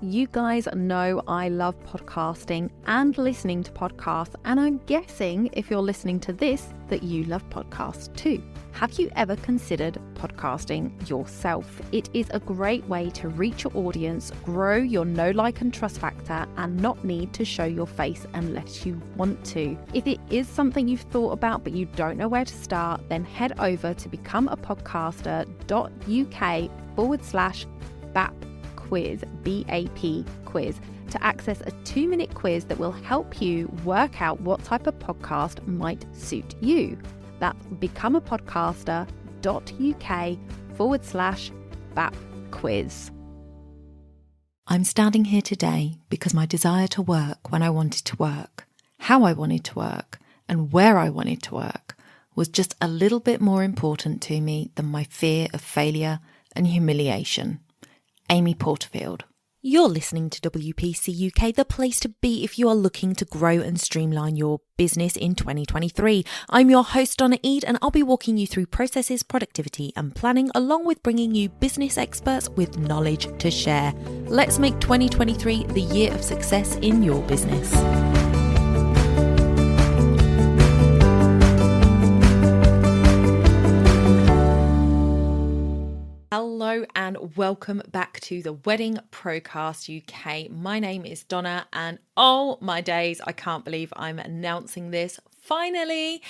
You guys know I love podcasting and listening to podcasts, and I'm guessing if you're listening to this that you love podcasts too. Have you ever considered podcasting yourself? It is a great way to reach your audience, grow your know, like and trust factor, and not need to show your face unless you want to. If it is something you've thought about but you don't know where to start, then head over to becomeapodcaster.uk/BAP quiz, BAP quiz, to access a 2-minute quiz that will help you work out what type of podcast might suit you. That's becomeapodcaster.uk/BAP quiz. I'm standing here today because my desire to work when I wanted to work, how I wanted to work, and where I wanted to work was just a little bit more important to me than my fear of failure and humiliation. Amy Porterfield. You're listening to WPC UK, the place to be if you are looking to grow and streamline your business in 2023. I'm your host, Donna Eade, and I'll be walking you through processes, productivity and planning, along with bringing you business experts with knowledge to share. Let's make 2023 the year of success in your business. Hello and welcome back to the Wedding Procast UK. My name is Donna and oh my days, I can't believe I'm announcing this. Finally,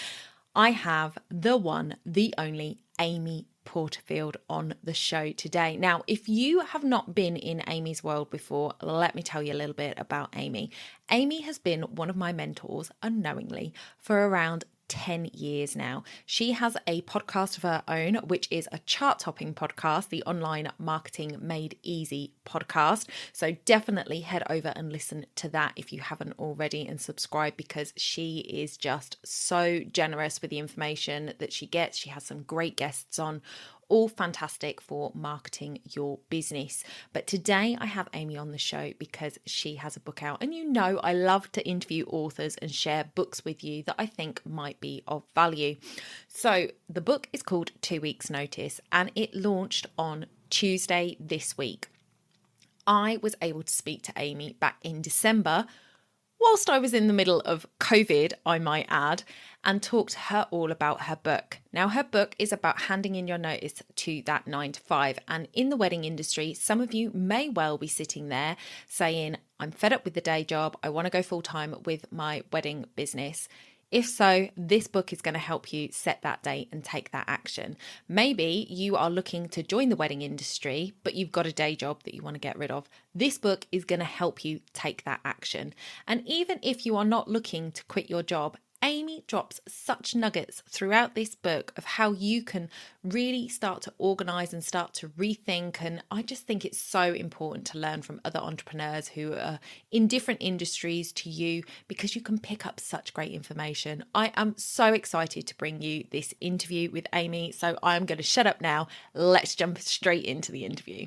I have the one, the only Amy Porterfield on the show today. Now, if you have not been in Amy's world before, let me tell you a little bit about Amy. Amy has been one of my mentors unknowingly for around 10 years now. She has a podcast of her own, which is a chart-topping podcast, the Online Marketing Made Easy podcast. So definitely head over and listen to that if you haven't already, and subscribe, because she is just so generous with the information that she gets. She has some great guests on, all fantastic for marketing your business. But today I have Amy on the show because she has a book out, and you know I love to interview authors and share books with you that I think might be of value. So the book is called 2 Weeks Notice, and it launched on Tuesday this week. I was able to speak to Amy back in December, whilst I was in the middle of COVID, I might add, and talk to her all about her book. Now, her book is about handing in your notice to that 9 to 5. And in the wedding industry, some of you may well be sitting there saying, I'm fed up with the day job. I want to go full time with my wedding business. If so, this book is going to help you set that date and take that action. Maybe you are looking to join the wedding industry, but you've got a day job that you want to get rid of. This book is going to help you take that action. And even if you are not looking to quit your job, Amy drops such nuggets throughout this book of how you can really start to organise and start to rethink. And I just think it's so important to learn from other entrepreneurs who are in different industries to you, because you can pick up such great information. I am so excited to bring you this interview with Amy. So I'm going to shut up now. Let's jump straight into the interview.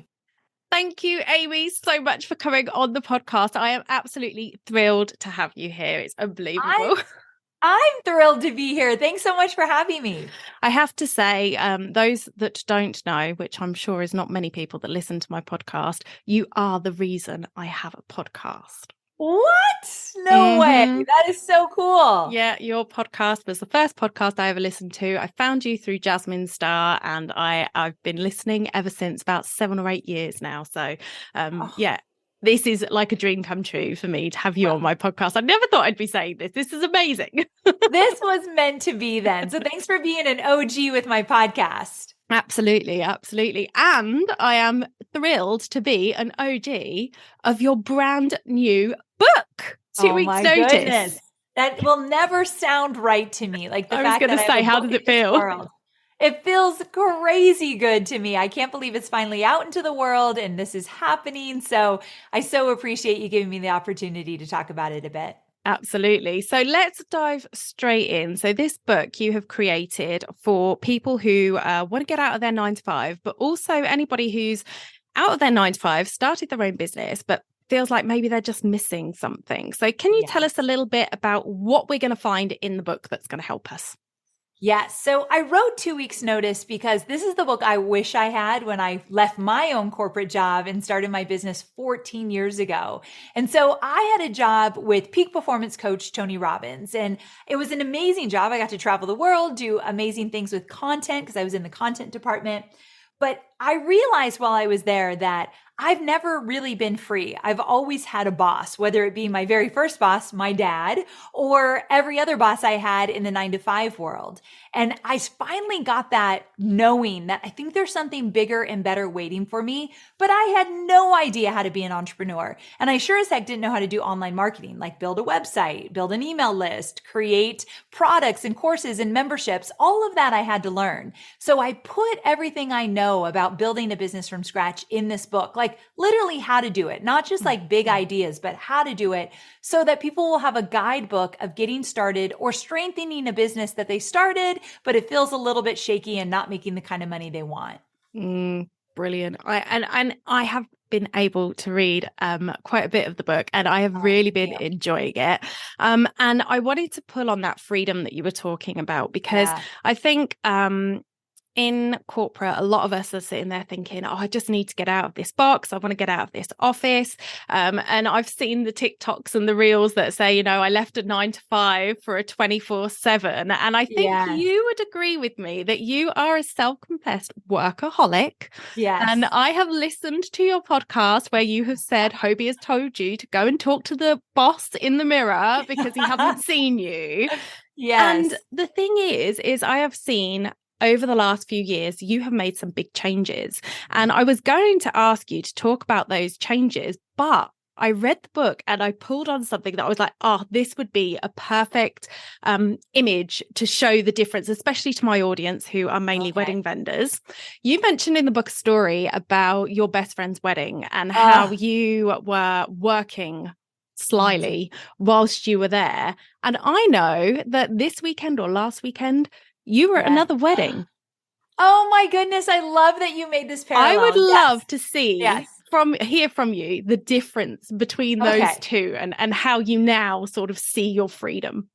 Thank you, Amy, so much for coming on the podcast. I am absolutely thrilled to have you here. It's unbelievable. I'm thrilled to be here. Thanks so much for having me. I have to say, those that don't know, which I'm sure is not many people that listen to my podcast, you are the reason I have a podcast. What? No way. That is so cool. Yeah, your podcast was the first podcast I ever listened to. I found you through Jasmine Star, and I've been listening ever since, about 7 or 8 years now. So, yeah. This is like a dream come true for me to have you on my podcast. I never thought I'd be saying this. This is amazing. This was meant to be then. So thanks for being an OG with my podcast. Absolutely, absolutely. And I am thrilled to be an OG of your brand new book, 2 Weeks Notice. Goodness. That will never sound right to me. Like the fact that I was going to say, how does it feel? It feels crazy good to me. I can't believe it's finally out into the world and this is happening. So I so appreciate you giving me the opportunity to talk about it a bit. Absolutely. So let's dive straight in. So this book you have created for people who want to get out of their 9 to 5, but also anybody who's out of their 9 to 5, started their own business, but feels like maybe they're just missing something. So can you tell us a little bit about what we're going to find in the book that's going to help us? Yes. So I wrote 2 weeks notice because this is the book I wish I had when I left my own corporate job and started my business 14 years ago. And so I had a job with peak performance coach Tony Robbins, and it was an amazing job. I got to travel the world, do amazing things with content because I was in the content department. But I realized while I was there that I've never really been free. I've always had a boss, whether it be my very first boss, my dad, or every other boss I had in the 9 to 5 world. And I finally got that knowing that I think there's something bigger and better waiting for me, but I had no idea how to be an entrepreneur. And I sure as heck didn't know how to do online marketing, like build a website, build an email list, create products and courses and memberships. All of that I had to learn. So I put everything I know about building a business from scratch in this book, like literally how to do it, not just like big ideas, but how to do it so that people will have a guidebook of getting started or strengthening a business that they started, but it feels a little bit shaky and not making the kind of money they want. Brilliant. I have been able to read quite a bit of the book, and I have really been enjoying it. And I wanted to pull on that freedom that you were talking about, because I think in corporate, a lot of us are sitting there thinking, oh, I just need to get out of this box. I want to get out of this office. And I've seen the TikToks and the reels that say, I left a 9 to 5 for a 24/7. And I think you would agree with me that you are a self-confessed workaholic. Yes. And I have listened to your podcast where you have said Hobie has told you to go and talk to the boss in the mirror because he hasn't seen you. Yes. And the thing is I have seen over the last few years, you have made some big changes. And I was going to ask you to talk about those changes, but I read the book and I pulled on something that I was like, oh, this would be a perfect image to show the difference, especially to my audience who are mainly wedding vendors. You mentioned in the book a story about your best friend's wedding and how you were working slyly whilst you were there. And I know that this weekend or last weekend, you were at another wedding. Oh my goodness. I love that you made this parallel. I would love to see hear from you the difference between those two and how you now sort of see your freedom.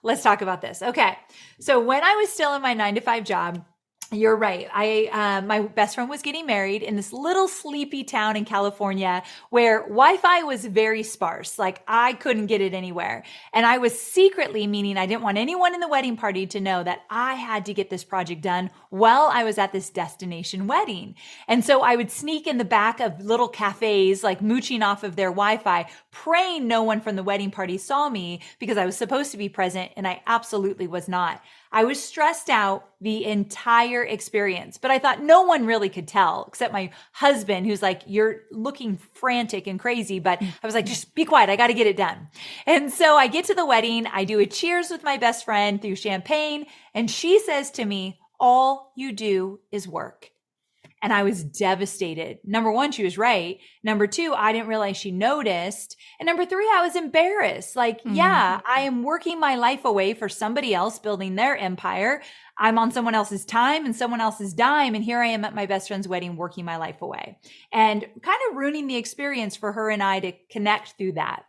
Let's talk about this. Okay. So when I was still in my 9 to 5 job, you're right. My best friend was getting married in this little sleepy town in California where Wi-Fi was very sparse. Like I couldn't get it anywhere. And I was secretly, meaning I didn't want anyone in the wedding party to know that I had to get this project done while I was at this destination wedding. And so I would sneak in the back of little cafes, like mooching off of their Wi-Fi, praying no one from the wedding party saw me because I was supposed to be present and I absolutely was not. I was stressed out the entire experience, but I thought no one really could tell except my husband, who's like, you're looking frantic and crazy. But I was like, just be quiet. I got to get it done. And so I get to the wedding. I do a cheers with my best friend through champagne. And she says to me, all you do is work. And I was devastated. Number one, she was right. Number two, I didn't realize she noticed. And number three, I was embarrassed. Like, I am working my life away for somebody else building their empire. I'm on someone else's time and someone else's dime. And here I am at my best friend's wedding, working my life away and kind of ruining the experience for her and I to connect through that.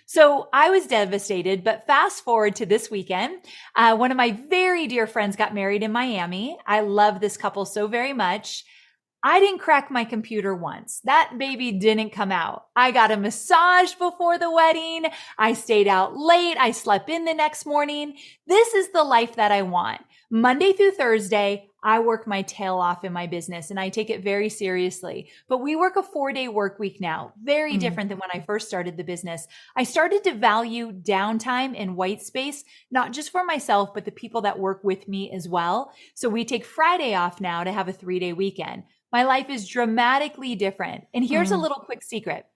So I was devastated, but fast forward to this weekend. One of my very dear friends got married in Miami. I love this couple so very much. I didn't crack my computer once. That baby didn't come out. I got a massage before the wedding. I stayed out late. I slept in the next morning. This is the life that I want. Monday through Thursday, I work my tail off in my business and I take it very seriously. But we work a 4-day work week now, very different than when I first started the business. I started to value downtime and white space, not just for myself, but the people that work with me as well. So we take Friday off now to have a 3-day weekend. My life is dramatically different. And here's a little quick secret.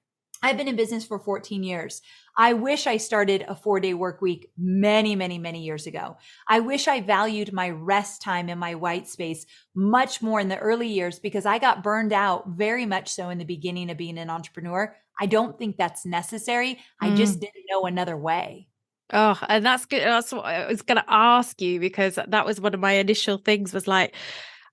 I've been in business for 14 years. I wish I started a 4-day work week many, many, many years ago. I wish I valued my rest time and my white space much more in the early years because I got burned out very much so in the beginning of being an entrepreneur. I don't think that's necessary. I just didn't know another way. Oh, and that's good. That's what I was going to ask you, because that was one of my initial things was like,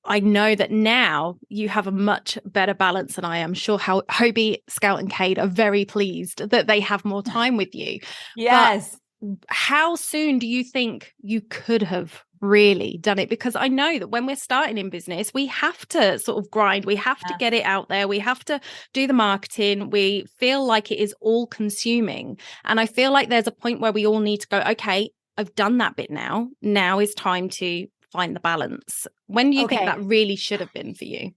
I know that now you have a much better balance, and I am sure how Hobie, Scout and Cade are very pleased that they have more time with you. Yes. But how soon do you think you could have really done it, because I know that when we're starting in business, we have to sort of grind, we have to get it out there, we have to do the marketing, we feel like it is all consuming. And I feel like there's a point where we all need to go, okay, I've done that bit now is time to find the balance. When do you think Okay. that really should have been for you?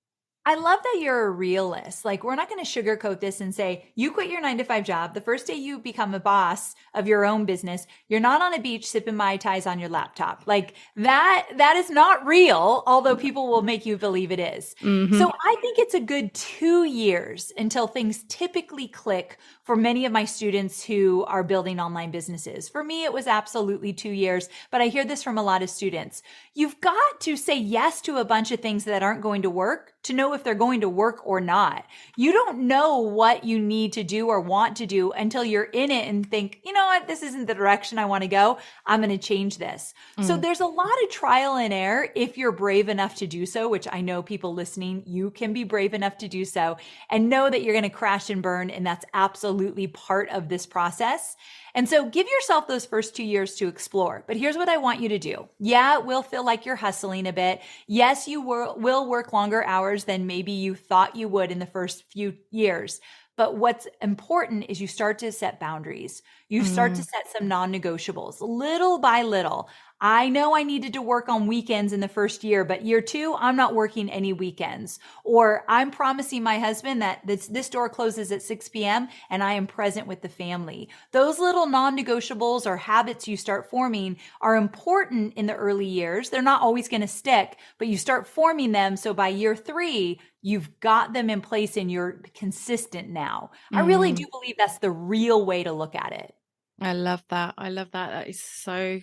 I love that you're a realist. Like, we're not going to sugarcoat this and say, you quit your 9 to 5 job. The first day you become a boss of your own business, you're not on a beach sipping Mai Tais on your laptop. Like that is not real, although people will make you believe it is. Mm-hmm. So I think it's a good 2 years until things typically click for many of my students who are building online businesses. For me, it was absolutely 2 years, but I hear this from a lot of students. You've got to say yes to a bunch of things that aren't going to work to know if they're going to work or not. You don't know what you need to do or want to do until you're in it and think, you know what, this isn't the direction I want to go. I'm going to change this. So there's a lot of trial and error if you're brave enough to do so, which I know people listening, you can be brave enough to do so and know that you're going to crash and burn. And that's absolutely part of this process. And so give yourself those first 2 years to explore. But here's what I want you to do. Yeah, it will feel like you're hustling a bit. Yes, you will work longer hours than maybe you thought you would in the first few years. But what's important is you start to set boundaries. You start to set some non-negotiables little by little. I know I needed to work on weekends in the first year, but year 2, I'm not working any weekends. Or I'm promising my husband that this door closes at 6 p.m. and I am present with the family. Those little non-negotiables or habits you start forming are important in the early years. They're not always going to stick, but you start forming them. So by year 3, you've got them in place and you're consistent now. I really do believe that's the real way to look at it. I love that. I love that. That is so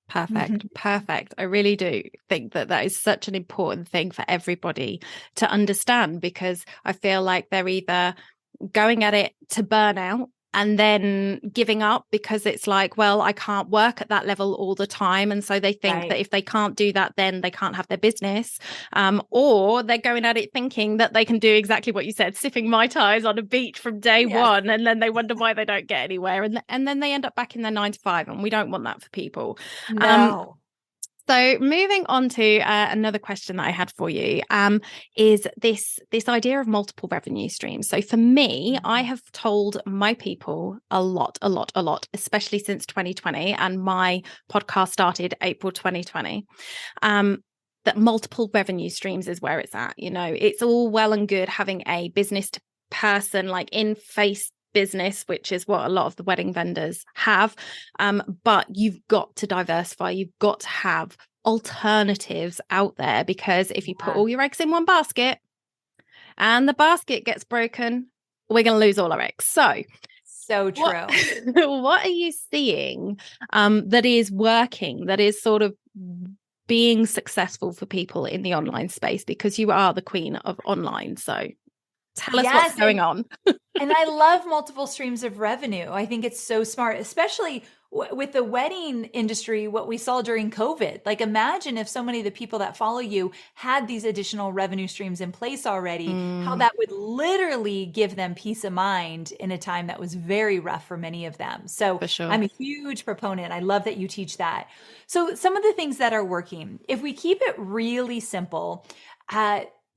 perfect. Perfect. I really do think that that is such an important thing for everybody to understand, because I feel like they're either going at it to burnout and then giving up because it's like, well, I can't work at that level all the time. And so they think that if they can't do that, then they can't have their business. Or they're going at it thinking that they can do exactly what you said, sipping Mai Tais on a beach from day one. And then they wonder why they don't get anywhere. And then they end up back in their 9 to 5. And we don't want that for people. No. So moving on to another question that I had for you is this idea of multiple revenue streams. So for me, I have told my people a lot, especially since 2020, and my podcast started April 2020, that multiple revenue streams is where it's at. You know, it's all well and good having a business to person, like in-face business, which is what a lot of the wedding vendors have, but you've got to diversify. You've got to have alternatives out there, because if you put all your eggs in one basket and the basket gets broken, we're going to lose all our eggs. So true. What are you seeing that is working, that is sort of being successful for people in the online space? Because you are the queen of online, so tell us what's going on. And I love multiple streams of revenue. I think it's so smart, especially with the wedding industry, what we saw during COVID. Like, imagine if so many of the people that follow you had these additional revenue streams in place already, how that would literally give them peace of mind in a time that was very rough for many of them. So I'm a huge proponent. I love that you teach that. So some of the things that are working, if we keep it really simple,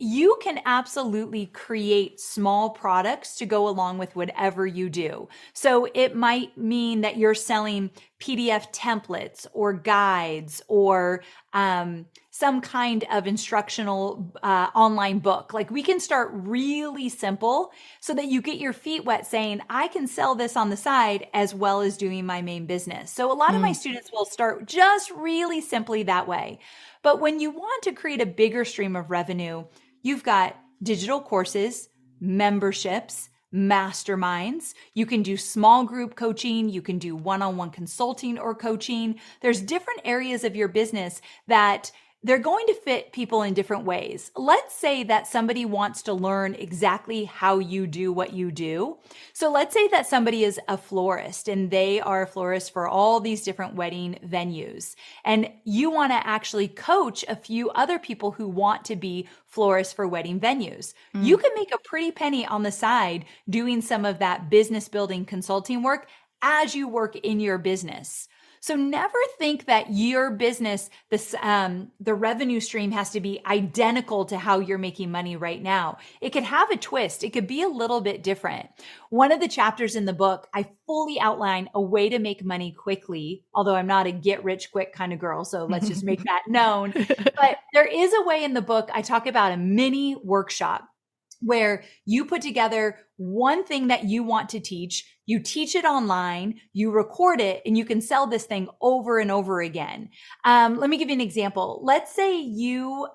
you can absolutely create small products to go along with whatever you do. So it might mean that you're selling PDF templates or guides or some kind of instructional online book. Like, we can start really simple so that you get your feet wet saying, I can sell this on the side as well as doing my main business. So a lot of my students will start just really simply that way. But when you want to create a bigger stream of revenue, you've got digital courses, memberships, masterminds. You can do small group coaching. You can do one-on-one consulting or coaching. There's different areas of your business that they're going to fit people in different ways. Let's say that somebody wants to learn exactly how you do what you do. So let's say that somebody is a florist and they are a florist for all these different wedding venues. And you want to actually coach a few other people who want to be florists for wedding venues. You can make a pretty penny on the side doing some of that business building consulting work as you work in your business. So never think that your business, the revenue stream has to be identical to how you're making money right now. It could have a twist. It could be a little bit different. One of the chapters in the book, I fully outline a way to make money quickly, although I'm not a get rich quick kind of girl. So let's just make that known. But there is a way in the book. I talk about a mini workshop where you put together one thing that you want to teach, you teach it online, you record it, and you can sell this thing over and over again. Let me give you an example. Let's say you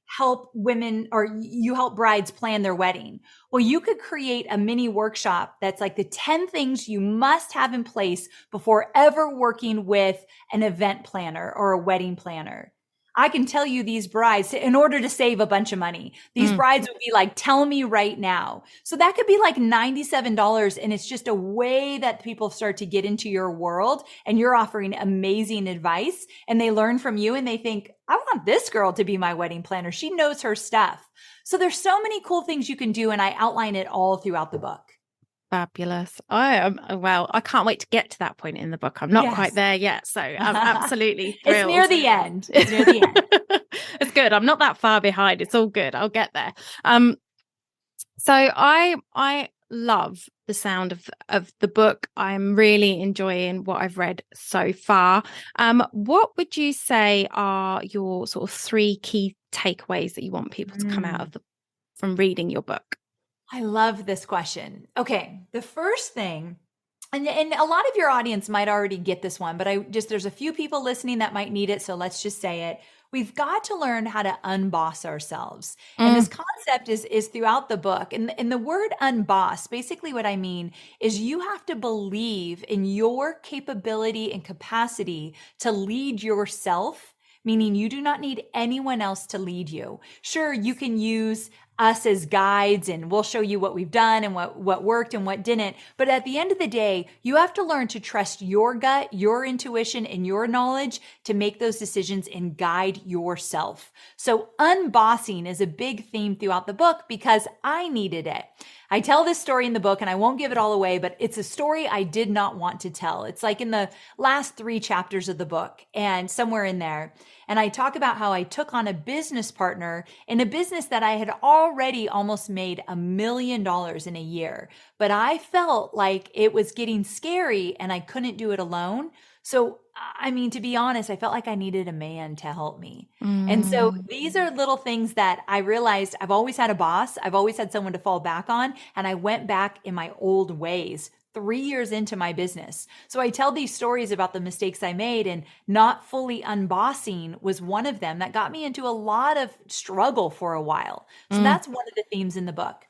help women or you help brides plan their wedding. Well, you could create a mini workshop that's like the 10 things you must have in place before ever working with an event planner or a wedding planner. I can tell you these brides, in order to save a bunch of money, these brides would be like, tell me right now. So that could be like $97. And it's just a way that people start to get into your world and you're offering amazing advice and they learn from you and they think, I want this girl to be my wedding planner. She knows her stuff. So there's so many cool things you can do. And I outline it all throughout the book. Fabulous. I am, well, I can't wait to get to that point in the book. I'm not quite there yet. So I'm absolutely thrilled. It's near the end. It's near the end. It's good. I'm not that far behind. It's all good. I'll get there. So I love the sound of the book. I'm really enjoying what I've read so far. What would you say are your sort of 3 key takeaways that you want people to come out of from reading your book? I love this question. Okay. The first thing, and a lot of your audience might already get this one, but there's a few people listening that might need it. So let's just say it. We've got to learn how to unboss ourselves. And this concept is throughout the book. And the word unboss, basically what I mean is you have to believe in your capability and capacity to lead yourself, meaning you do not need anyone else to lead you. Sure, you can use us as guides and we'll show you what we've done and what worked and what didn't. But at the end of the day, you have to learn to trust your gut, your intuition, and your knowledge to make those decisions and guide yourself. So unbossing is a big theme throughout the book because I needed it. I tell this story in the book and I won't give it all away, but it's a story I did not want to tell. It's like in the last 3 chapters of the book and somewhere in there. And I talk about how I took on a business partner in a business that I had already almost made $1 million in a year. But I felt like it was getting scary and I couldn't do it alone. So, I mean, to be honest, I felt like I needed a man to help me. And so these are little things that I realized I've always had a boss. I've always had someone to fall back on. And I went back in my old ways 3 years into my business. So I tell these stories about the mistakes I made, and not fully unbossing was one of them that got me into a lot of struggle for a while. So that's one of the themes in the book.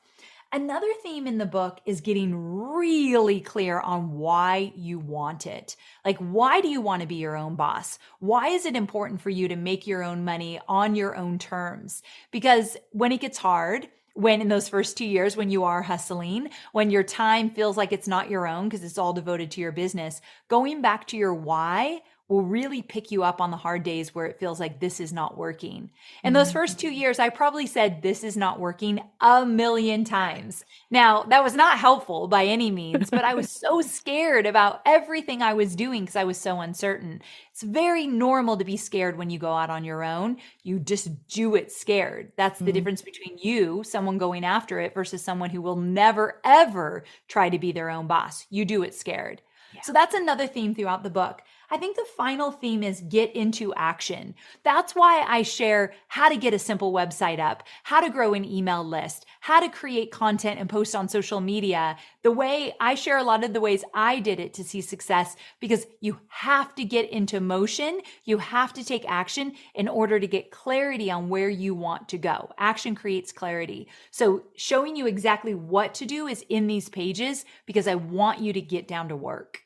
Another theme in the book is getting really clear on why you want it. Like, why do you want to be your own boss? Why is it important for you to make your own money on your own terms? Because when it gets hard, when in those first 2 years, when you are hustling, when your time feels like it's not your own because it's all devoted to your business, going back to your why will really pick you up on the hard days where it feels like this is not working. In those first 2 years, I probably said, this is not working 1,000,000 times. Now, that was not helpful by any means, but I was so scared about everything I was doing because I was so uncertain. It's very normal to be scared when you go out on your own. You just do it scared. That's the difference between you, someone going after it, versus someone who will never, ever try to be their own boss. You do it scared. Yeah. So that's another theme throughout the book. I think the final theme is get into action. That's why I share how to get a simple website up, how to grow an email list, how to create content and post on social media. The way I share a lot of the ways I did it to see success, because you have to get into motion. You have to take action in order to get clarity on where you want to go. Action creates clarity. So showing you exactly what to do is in these pages because I want you to get down to work.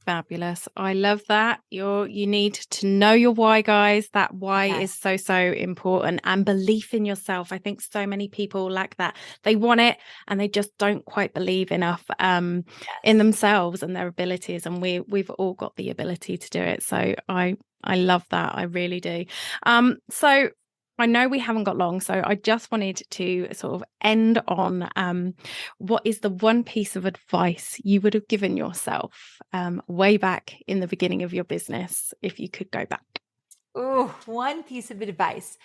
Fabulous. I love that. You need to know your why, guys. That why is so important, and belief in yourself. I think so many people lack that. They want it and they just don't quite believe enough in themselves and their abilities. And we've all got the ability to do it. So I love that. I really do. So I know we haven't got long, so I just wanted to sort of end on what is the one piece of advice you would have given yourself way back in the beginning of your business if you could go back? Oh, one piece of advice.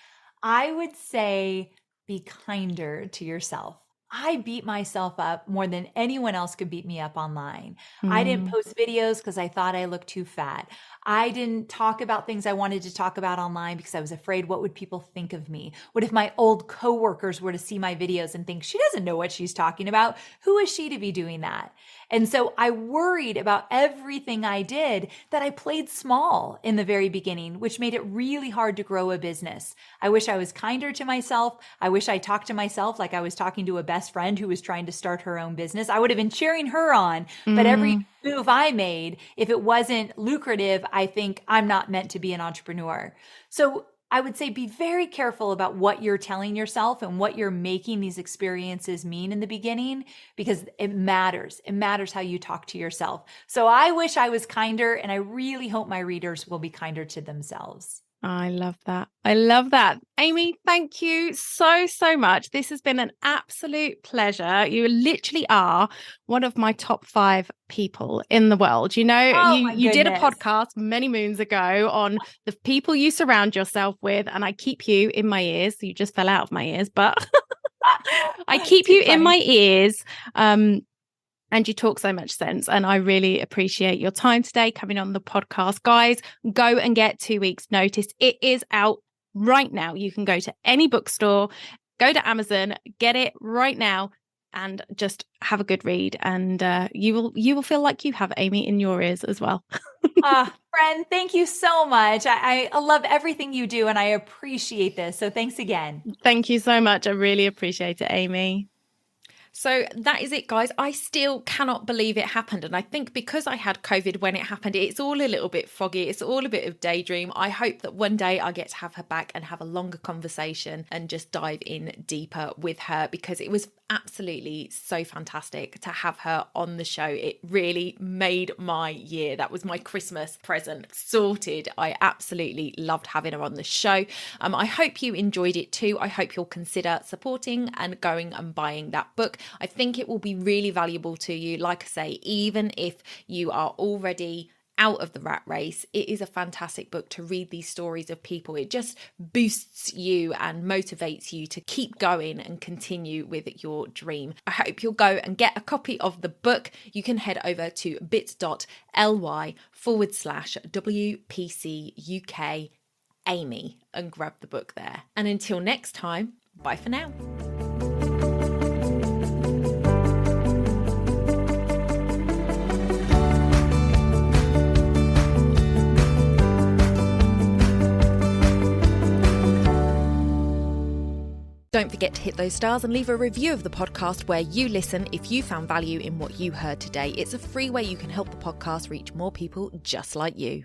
I would say be kinder to yourself. I beat myself up more than anyone else could beat me up online. I didn't post videos because I thought I looked too fat. I didn't talk about things I wanted to talk about online because I was afraid what would people think of me? What if my old coworkers were to see my videos and think she doesn't know what she's talking about? Who is she to be doing that? And so I worried about everything I did that I played small in the very beginning, which made it really hard to grow a business. I wish I was kinder to myself. I wish I talked to myself like I was talking to a best friend who was trying to start her own business. I would have been cheering her on, but every move I made, if it wasn't lucrative, I think I'm not meant to be an entrepreneur. So I would say be very careful about what you're telling yourself and what you're making these experiences mean in the beginning, because it matters. It matters how you talk to yourself. So I wish I was kinder, and I really hope my readers will be kinder to themselves. I love that. I love that. Amy, thank you so, so much. This has been an absolute pleasure. You literally are one of my top 5 people in the world. You know, Oh my you did a goodness. podcast many moons ago on the people you surround yourself with, and I keep you in my ears. You just fell out of my ears, but I keep Too you in funny. my ears. And you talk so much sense. And I really appreciate your time today coming on the podcast. Guys, go and get 2 weeks notice. It is out right now. You can go to any bookstore, go to Amazon, get it right now, and just have a good read. And you will feel like you have Amy in your ears as well. Friend, thank you so much. I love everything you do, and I appreciate this. So thanks again. Thank you so much. I really appreciate it, Amy. So that is it, guys. I still cannot believe it happened. And I think because I had COVID when it happened, it's all a little bit foggy. It's all a bit of daydream. I hope that one day I get to have her back and have a longer conversation and just dive in deeper with her, because it was absolutely so fantastic to have her on the show. It really made my year. That was my Christmas present sorted. I absolutely loved having her on the show. I hope you enjoyed it too. I hope you'll consider supporting and going and buying that book. I think it will be really valuable to you. Like I say, even if you are already out of the rat race, it is a fantastic book to read these stories of people. It just boosts you and motivates you to keep going and continue with your dream. I hope you'll go and get a copy of the book. You can head over to bit.ly/WPC UK Amy and grab the book there. And until next time, bye for now. Don't forget to hit those stars and leave a review of the podcast where you listen if you found value in what you heard today. It's a free way you can help the podcast reach more people just like you.